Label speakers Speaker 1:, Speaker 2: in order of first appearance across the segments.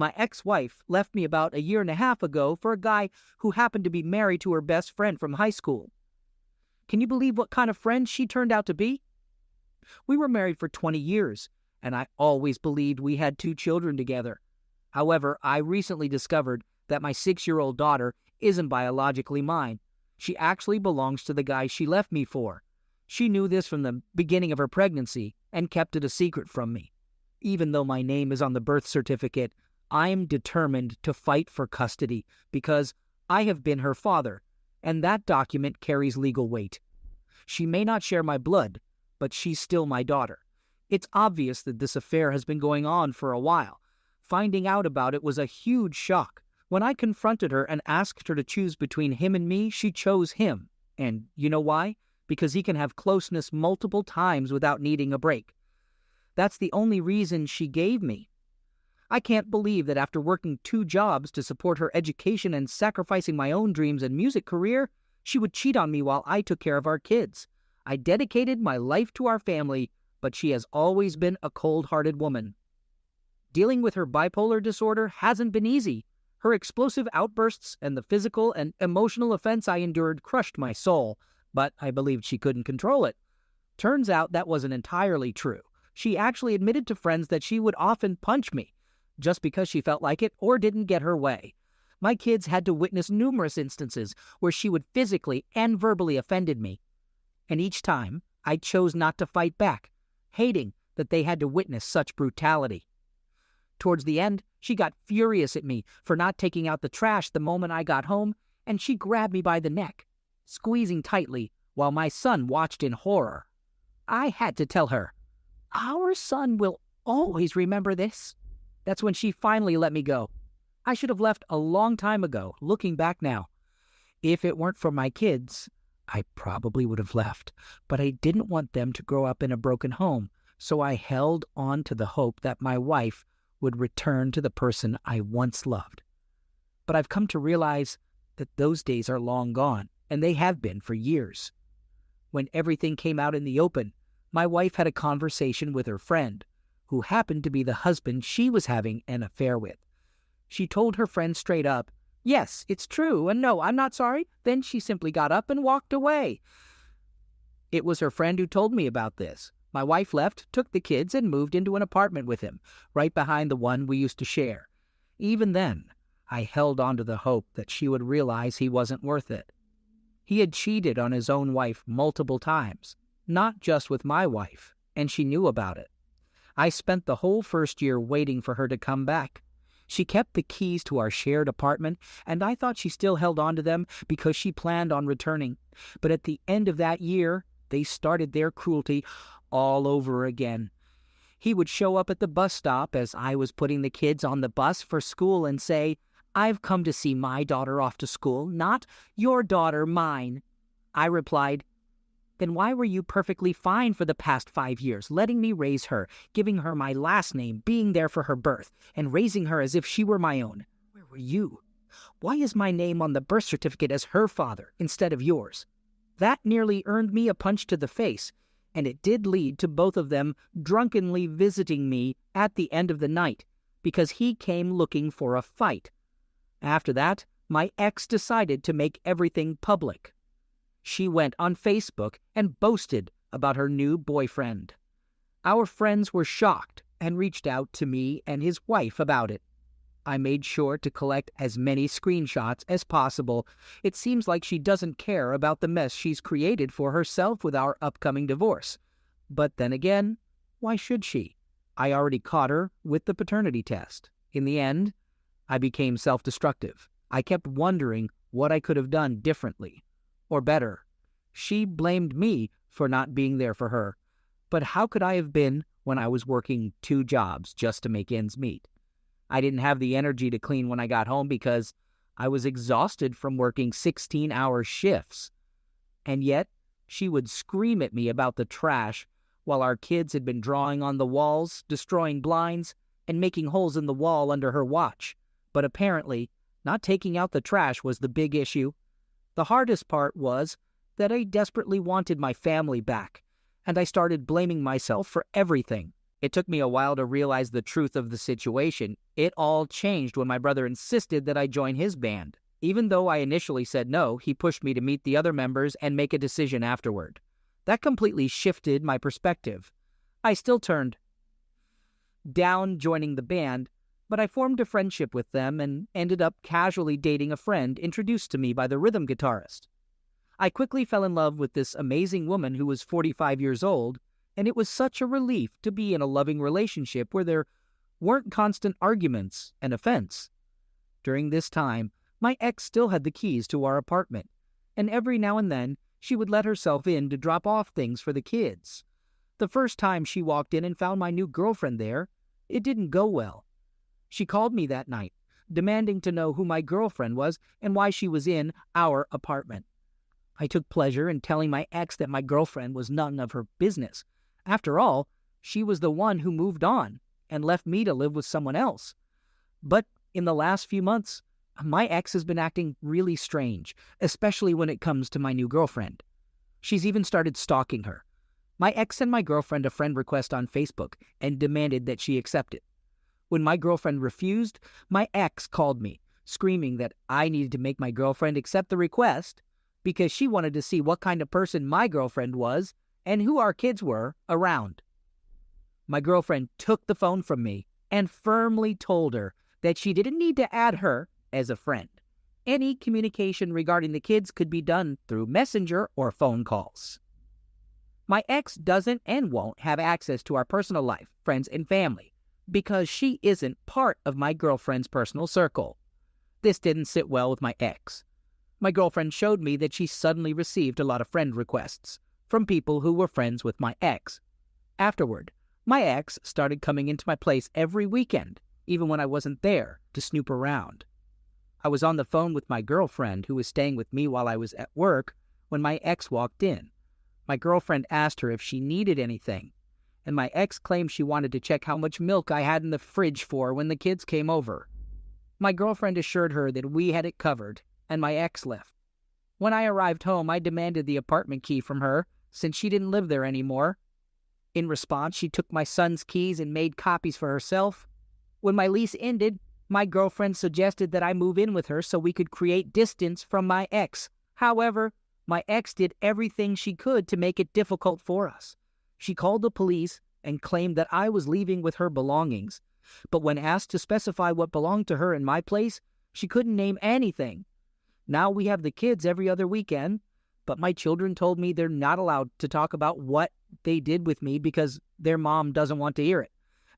Speaker 1: My ex-wife left me about a year and a half ago for a guy who happened to be married to her best friend from high school. Can you believe what kind of friend she turned out to be? We were married for 20 years, and I always believed we had 2 children together. However, I recently discovered that my 6-year-old daughter isn't biologically mine. She actually belongs to the guy she left me for. She knew this from the beginning of her pregnancy and kept it a secret from me. Even though my name is on the birth certificate, I am determined to fight for custody because I have been her father, and that document carries legal weight. She may not share my blood, but she's still my daughter. It's obvious that this affair has been going on for a while. Finding out about it was a huge shock. When I confronted her and asked her to choose between him and me, she chose him. And you know why? Because he can have closeness multiple times without needing a break. That's the only reason she gave me. I can't believe that after working 2 jobs to support her education and sacrificing my own dreams and music career, she would cheat on me while I took care of our kids. I dedicated my life to our family, but she has always been a cold-hearted woman. Dealing with her bipolar disorder hasn't been easy. Her explosive outbursts and the physical and emotional offense I endured crushed my soul, but I believed she couldn't control it. Turns out that wasn't entirely true. She actually admitted to friends that she would often punch me, just because she felt like it or didn't get her way. My kids had to witness numerous instances where she would physically and verbally offended me. And each time, I chose not to fight back, hating that they had to witness such brutality. Towards the end, she got furious at me for not taking out the trash the moment I got home, and she grabbed me by the neck, squeezing tightly while my son watched in horror. I had to tell her, "Our son will always remember this." That's when she finally let me go. I should have left a long time ago, looking back now. If it weren't for my kids, I probably would have left, but I didn't want them to grow up in a broken home, so I held on to the hope that my wife would return to the person I once loved. But I've come to realize that those days are long gone, and they have been for years. When everything came out in the open, my wife had a conversation with her friend, who happened to be the husband she was having an affair with. She told her friend straight up, "Yes, it's true, and no, I'm not sorry." Then she simply got up and walked away. It was her friend who told me about this. My wife left, took the kids, and moved into an apartment with him, right behind the one we used to share. Even then, I held on to the hope that she would realize he wasn't worth it. He had cheated on his own wife multiple times, not just with my wife, and she knew about it. I spent the whole first year waiting for her to come back. She kept the keys to our shared apartment, and I thought she still held on to them because she planned on returning. But at the end of that year, they started their cruelty all over again. He would show up at the bus stop as I was putting the kids on the bus for school and say, "I've come to see my daughter off to school, not your daughter, mine." I replied, "Then why were you perfectly fine for the past 5 years, letting me raise her, giving her my last name, being there for her birth, and raising her as if she were my own? Where were you? Why is my name on the birth certificate as her father instead of yours?" That nearly earned me a punch to the face, and it did lead to both of them drunkenly visiting me at the end of the night, because he came looking for a fight. After that, my ex decided to make everything public. She went on Facebook and boasted about her new boyfriend. Our friends were shocked and reached out to me and his wife about it. I made sure to collect as many screenshots as possible. It seems like she doesn't care about the mess she's created for herself with our upcoming divorce. But then again, why should she? I already caught her with the paternity test. In the end, I became self-destructive. I kept wondering what I could have done differently. Or better, she blamed me for not being there for her. But how could I have been when I was working 2 jobs just to make ends meet? I didn't have the energy to clean when I got home because I was exhausted from working 16-hour shifts. And yet, she would scream at me about the trash while our kids had been drawing on the walls, destroying blinds, and making holes in the wall under her watch. But apparently, not taking out the trash was the big issue. The hardest part was that I desperately wanted my family back, and I started blaming myself for everything. It took me a while to realize the truth of the situation. It all changed when my brother insisted that I join his band. Even though I initially said no, he pushed me to meet the other members and make a decision afterward. That completely shifted my perspective. I still turned down joining the band, but I formed a friendship with them and ended up casually dating a friend introduced to me by the rhythm guitarist. I quickly fell in love with this amazing woman who was 45 years old, and it was such a relief to be in a loving relationship where there weren't constant arguments and offense. During this time, my ex still had the keys to our apartment, and every now and then she would let herself in to drop off things for the kids. The first time she walked in and found my new girlfriend there, it didn't go well. She called me that night, demanding to know who my girlfriend was and why she was in our apartment. I took pleasure in telling my ex that my girlfriend was none of her business. After all, she was the one who moved on and left me to live with someone else. But in the last few months, my ex has been acting really strange, especially when it comes to my new girlfriend. She's even started stalking her. My ex sent my girlfriend a friend request on Facebook and demanded that she accept it. When my girlfriend refused, my ex called me, screaming that I needed to make my girlfriend accept the request because she wanted to see what kind of person my girlfriend was and who our kids were around. My girlfriend took the phone from me and firmly told her that she didn't need to add her as a friend. Any communication regarding the kids could be done through Messenger or phone calls. My ex doesn't and won't have access to our personal life, friends, and family because she isn't part of my girlfriend's personal circle. This didn't sit well with my ex. My girlfriend showed me that she suddenly received a lot of friend requests from people who were friends with my ex. Afterward, my ex started coming into my place every weekend, even when I wasn't there, to snoop around. I was on the phone with my girlfriend, who was staying with me while I was at work, when my ex walked in. My girlfriend asked her if she needed anything, and my ex claimed she wanted to check how much milk I had in the fridge for when the kids came over. My girlfriend assured her that we had it covered, and my ex left. When I arrived home, I demanded the apartment key from her, since she didn't live there anymore. In response, she took my son's keys and made copies for herself. When my lease ended, my girlfriend suggested that I move in with her so we could create distance from my ex. However, my ex did everything she could to make it difficult for us. She called the police and claimed that I was leaving with her belongings. But when asked to specify what belonged to her in my place, she couldn't name anything. Now we have the kids every other weekend, but my children told me they're not allowed to talk about what they did with me because their mom doesn't want to hear it.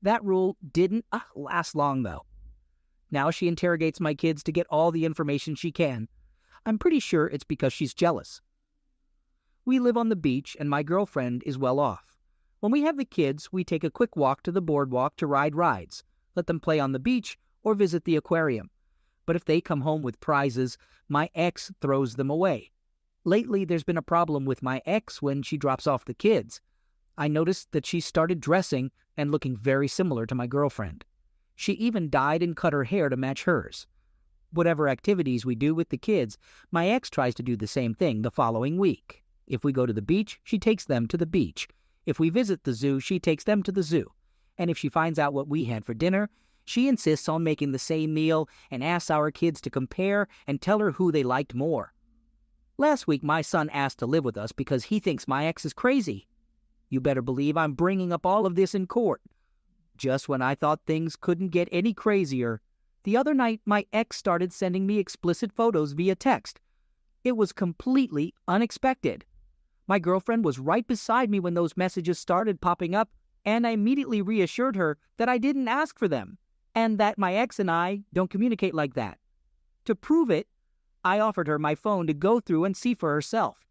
Speaker 1: That rule didn't last long, though. Now she interrogates my kids to get all the information she can. I'm pretty sure it's because she's jealous. We live on the beach, and my girlfriend is well off. When we have the kids, we take a quick walk to the boardwalk to ride rides, let them play on the beach, or visit the aquarium. But if they come home with prizes, my ex throws them away. Lately, there's been a problem with my ex when she drops off the kids. I noticed that she started dressing and looking very similar to my girlfriend. She even dyed and cut her hair to match hers. Whatever activities we do with the kids, my ex tries to do the same thing the following week. If we go to the beach, she takes them to the beach. If we visit the zoo, she takes them to the zoo. And if she finds out what we had for dinner, she insists on making the same meal and asks our kids to compare and tell her who they liked more. Last week, my son asked to live with us because he thinks my ex is crazy. You better believe I'm bringing up all of this in court. Just when I thought things couldn't get any crazier, the other night my ex started sending me explicit photos via text. It was completely unexpected. My girlfriend was right beside me when those messages started popping up, and I immediately reassured her that I didn't ask for them, and that my ex and I don't communicate like that. To prove it, I offered her my phone to go through and see for herself.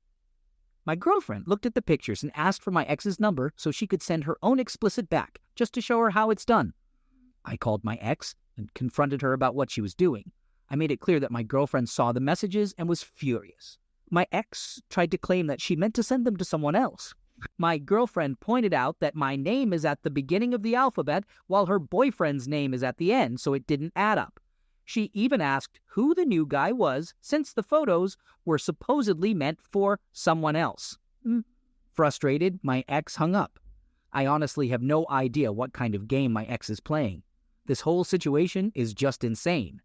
Speaker 1: My girlfriend looked at the pictures and asked for my ex's number so she could send her own explicit back, just to show her how it's done. I called my ex and confronted her about what she was doing. I made it clear that my girlfriend saw the messages and was furious. My ex tried to claim that she meant to send them to someone else. My girlfriend pointed out that my name is at the beginning of the alphabet while her boyfriend's name is at the end, so it didn't add up. She even asked who the new guy was since the photos were supposedly meant for someone else. Frustrated, my ex hung up. I honestly have no idea what kind of game my ex is playing. This whole situation is just insane.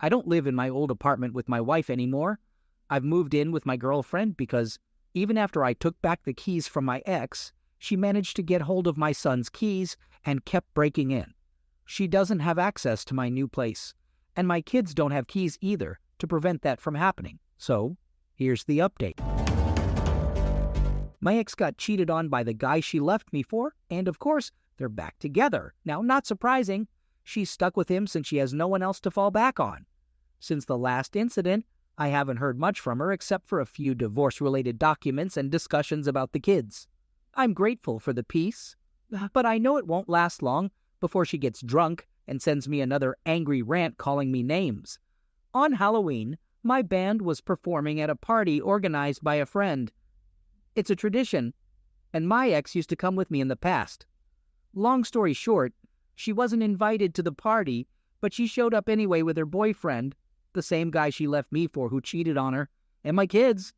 Speaker 1: I don't live in my old apartment with my wife anymore. I've moved in with my girlfriend because even after I took back the keys from my ex, she managed to get hold of my son's keys and kept breaking in. She doesn't have access to my new place, and my kids don't have keys either to prevent that from happening. So, here's the update. My ex got cheated on by the guy she left me for, and of course, they're back together. Now, not surprising, she's stuck with him since she has no one else to fall back on. Since the last incident, I haven't heard much from her except for a few divorce-related documents and discussions about the kids. I'm grateful for the peace, but I know it won't last long before she gets drunk and sends me another angry rant calling me names. On Halloween, my band was performing at a party organized by a friend. It's a tradition, and my ex used to come with me in the past. Long story short, she wasn't invited to the party, but she showed up anyway with her boyfriend, the same guy she left me for who cheated on her, and my kids.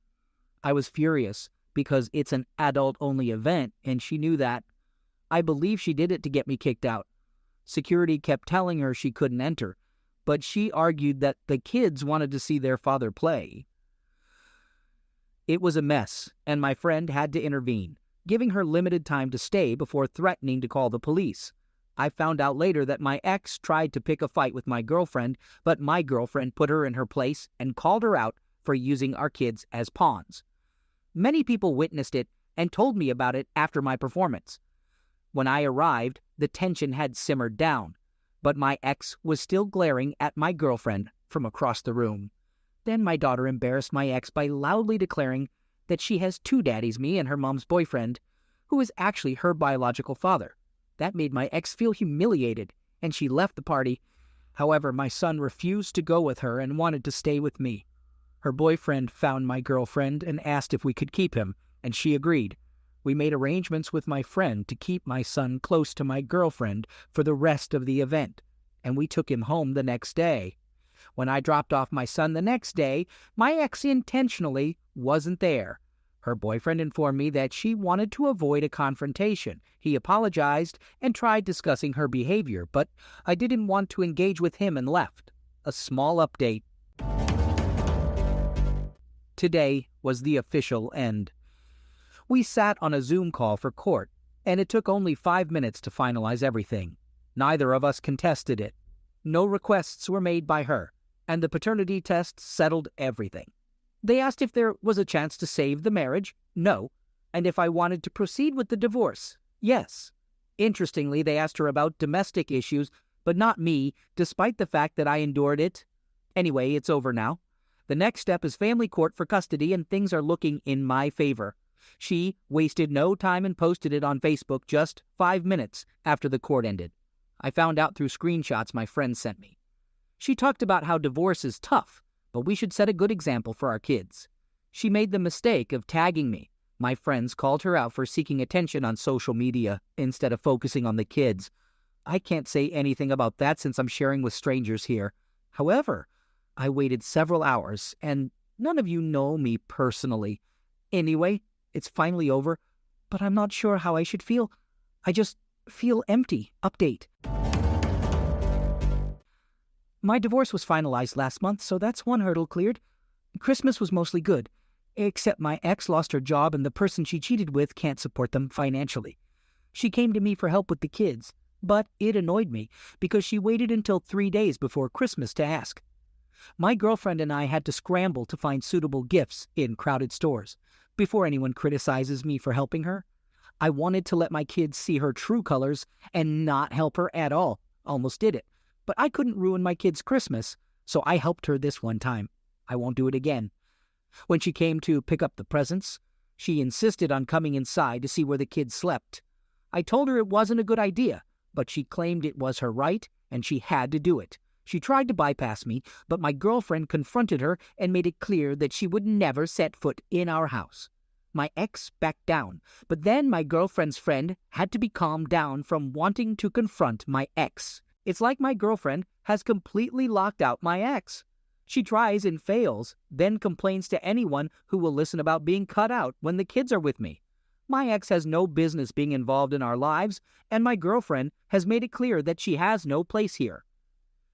Speaker 1: I was furious because it's an adult-only event, and she knew that. I believe she did it to get me kicked out. Security kept telling her she couldn't enter, but she argued that the kids wanted to see their father play. It was a mess, and my friend had to intervene, giving her limited time to stay before threatening to call the police. I found out later that my ex tried to pick a fight with my girlfriend, but my girlfriend put her in her place and called her out for using our kids as pawns. Many people witnessed it and told me about it after my performance. When I arrived, the tension had simmered down, but my ex was still glaring at my girlfriend from across the room. Then my daughter embarrassed my ex by loudly declaring that she has two daddies, me and her mom's boyfriend, who is actually her biological father. That made my ex feel humiliated, and she left the party. However, my son refused to go with her and wanted to stay with me. Her boyfriend found my girlfriend and asked if we could keep him, and she agreed. We made arrangements with my friend to keep my son close to my girlfriend for the rest of the event, and we took him home the next day. When I dropped off my son the next day, my ex intentionally wasn't there. Her boyfriend informed me that she wanted to avoid a confrontation. He apologized and tried discussing her behavior, but I didn't want to engage with him and left. A small update. Today was the official end. We sat on a Zoom call for court, and it took only 5 minutes to finalize everything. Neither of us contested it. No requests were made by her, and the paternity test settled everything. They asked if there was a chance to save the marriage, no, and if I wanted to proceed with the divorce, yes. Interestingly, they asked her about domestic issues, but not me, despite the fact that I endured it. Anyway, it's over now. The next step is family court for custody, and things are looking in my favor. She wasted no time and posted it on Facebook just 5 minutes after the court ended. I found out through screenshots my friend sent me. She talked about how divorce is tough, but we should set a good example for our kids. She made the mistake of tagging me. My friends called her out for seeking attention on social media instead of focusing on the kids. I can't say anything about that since I'm sharing with strangers here. However, I waited several hours, and none of you know me personally. Anyway, it's finally over, but I'm not sure how I should feel. I just feel empty. Update. My divorce was finalized last month, so that's one hurdle cleared. Christmas was mostly good, except my ex lost her job and the person she cheated with can't support them financially. She came to me for help with the kids, but it annoyed me because she waited until 3 days before Christmas to ask. My girlfriend and I had to scramble to find suitable gifts in crowded stores before anyone criticizes me for helping her. I wanted to let my kids see her true colors and not help her at all. Almost did it. But I couldn't ruin my kids' Christmas, so I helped her this one time. I won't do it again. When she came to pick up the presents, she insisted on coming inside to see where the kids slept. I told her it wasn't a good idea, but she claimed it was her right and she had to do it. She tried to bypass me, but my girlfriend confronted her and made it clear that she would never set foot in our house. My ex backed down, but then my girlfriend's friend had to be calmed down from wanting to confront my ex. It's like my girlfriend has completely locked out my ex. She tries and fails, then complains to anyone who will listen about being cut out when the kids are with me. My ex has no business being involved in our lives, and my girlfriend has made it clear that she has no place here.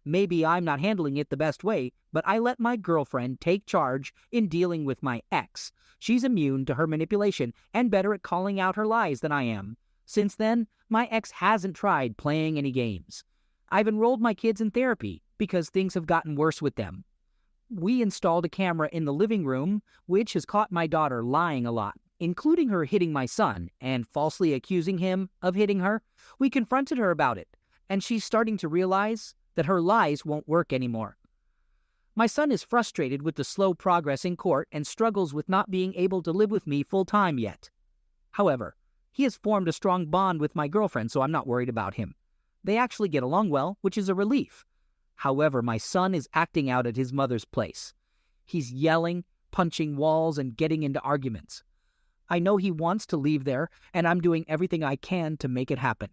Speaker 1: Maybe I'm not handling it the best way, but I let my girlfriend take charge in dealing with my ex. She's immune to her manipulation and better at calling out her lies than I am. Since then, my ex hasn't tried playing any games. I've enrolled my kids in therapy because things have gotten worse with them. We installed a camera in the living room, which has caught my daughter lying a lot, including her hitting my son and falsely accusing him of hitting her. We confronted her about it, and she's starting to realize that her lies won't work anymore. My son is frustrated with the slow progress in court and struggles with not being able to live with me full-time yet. However, he has formed a strong bond with my girlfriend, so I'm not worried about him. They actually get along well, which is a relief. However, my son is acting out at his mother's place. He's yelling, punching walls, and getting into arguments. I know he wants to leave there, and I'm doing everything I can to make it happen.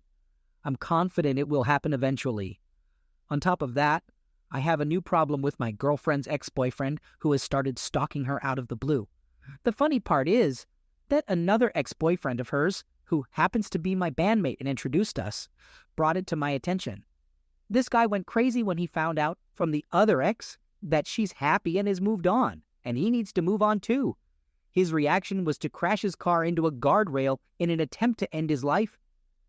Speaker 1: I'm confident it will happen eventually. On top of that, I have a new problem with my girlfriend's ex-boyfriend who has started stalking her out of the blue. The funny part is that another ex-boyfriend of hers, who happens to be my bandmate and introduced us, brought it to my attention. This guy went crazy when he found out from the other ex that she's happy and has moved on, and he needs to move on too. His reaction was to crash his car into a guardrail in an attempt to end his life.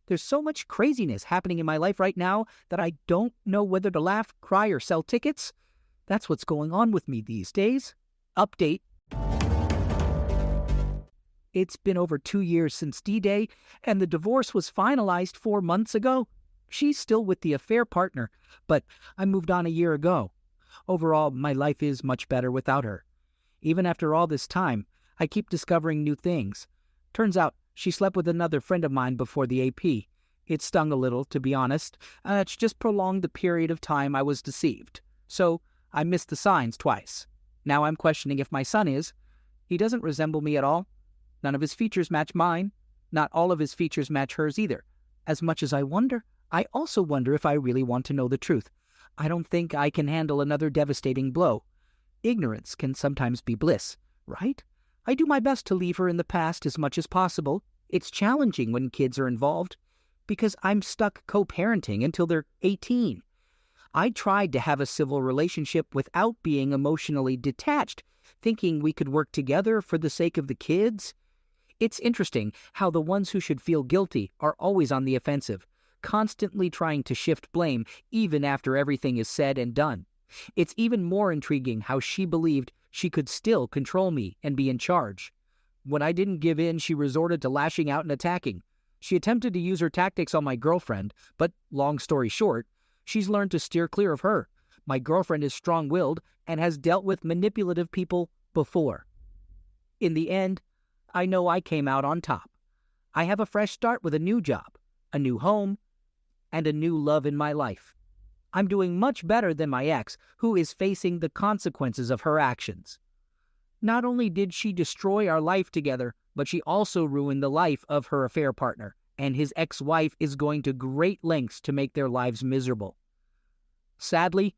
Speaker 1: There's so much craziness happening in my life right now that I don't know whether to laugh, cry, or sell tickets. That's what's going on with me these days. Update. It's been over 2 years since D-Day, and the divorce was finalized 4 months ago. She's still with the affair partner, but I moved on a year ago. Overall, my life is much better without her. Even after all this time, I keep discovering new things. Turns out, she slept with another friend of mine before the AP. It stung a little, to be honest. It's just prolonged the period of time I was deceived. So, I missed the signs twice. Now I'm questioning if my son is. He doesn't resemble me at all. None of his features match mine. Not all of his features match hers either. As much as I wonder, I also wonder if I really want to know the truth. I don't think I can handle another devastating blow. Ignorance can sometimes be bliss, right? I do my best to leave her in the past as much as possible. It's challenging when kids are involved, because I'm stuck co-parenting until they're 18. I tried to have a civil relationship without being emotionally detached, thinking we could work together for the sake of the kids. It's interesting how the ones who should feel guilty are always on the offensive, constantly trying to shift blame even after everything is said and done. It's even more intriguing how she believed she could still control me and be in charge. When I didn't give in, she resorted to lashing out and attacking. She attempted to use her tactics on my girlfriend, but long story short, she's learned to steer clear of her. My girlfriend is strong-willed and has dealt with manipulative people before. In the end, I know I came out on top. I have a fresh start with a new job, a new home, and a new love in my life. I'm doing much better than my ex, who is facing the consequences of her actions. Not only did she destroy our life together, but she also ruined the life of her affair partner, and his ex-wife is going to great lengths to make their lives miserable. Sadly,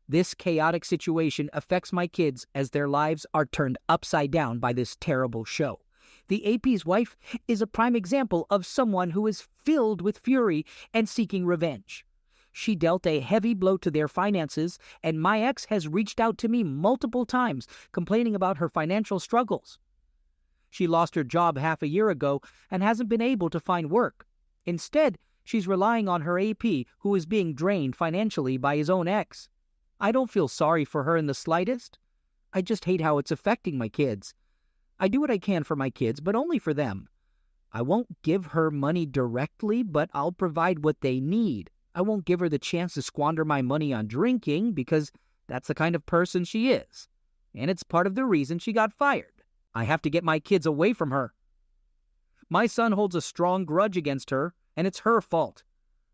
Speaker 1: this chaotic situation affects my kids as their lives are turned upside down by this terrible show. The AP's wife is a prime example of someone who is filled with fury and seeking revenge. She dealt a heavy blow to their finances, and my ex has reached out to me multiple times, complaining about her financial struggles. She lost her job half a year ago and hasn't been able to find work. Instead, she's relying on her AP, who is being drained financially by his own ex. I don't feel sorry for her in the slightest. I just hate how it's affecting my kids. I do what I can for my kids, but only for them. I won't give her money directly, but I'll provide what they need. I won't give her the chance to squander my money on drinking because that's the kind of person she is. And it's part of the reason she got fired. I have to get my kids away from her. My son holds a strong grudge against her, and it's her fault.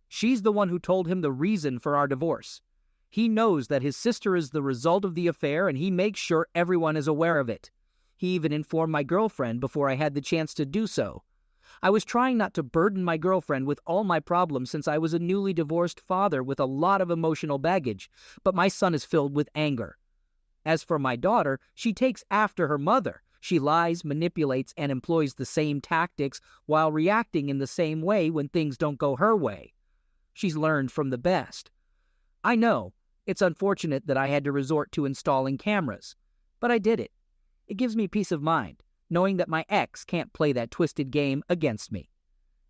Speaker 1: She's the one who told him the reason for our divorce. He knows that his sister is the result of the affair, and he makes sure everyone is aware of it. He even informed my girlfriend before I had the chance to do so. I was trying not to burden my girlfriend with all my problems since I was a newly divorced father with a lot of emotional baggage, but my son is filled with anger. As for my daughter, she takes after her mother. She lies, manipulates, and employs the same tactics while reacting in the same way when things don't go her way. She's learned from the best. I know, it's unfortunate that I had to resort to installing cameras, but I did it. It gives me peace of mind, knowing that my ex can't play that twisted game against me.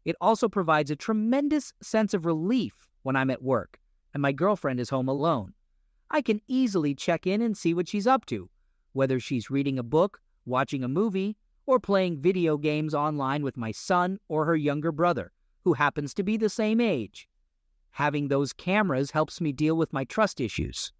Speaker 1: It also provides a tremendous sense of relief when I'm at work and my girlfriend is home alone. I can easily check in and see what she's up to, whether she's reading a book, watching a movie, or playing video games online with my son or her younger brother, who happens to be the same age. Having those cameras helps me deal with my trust issues.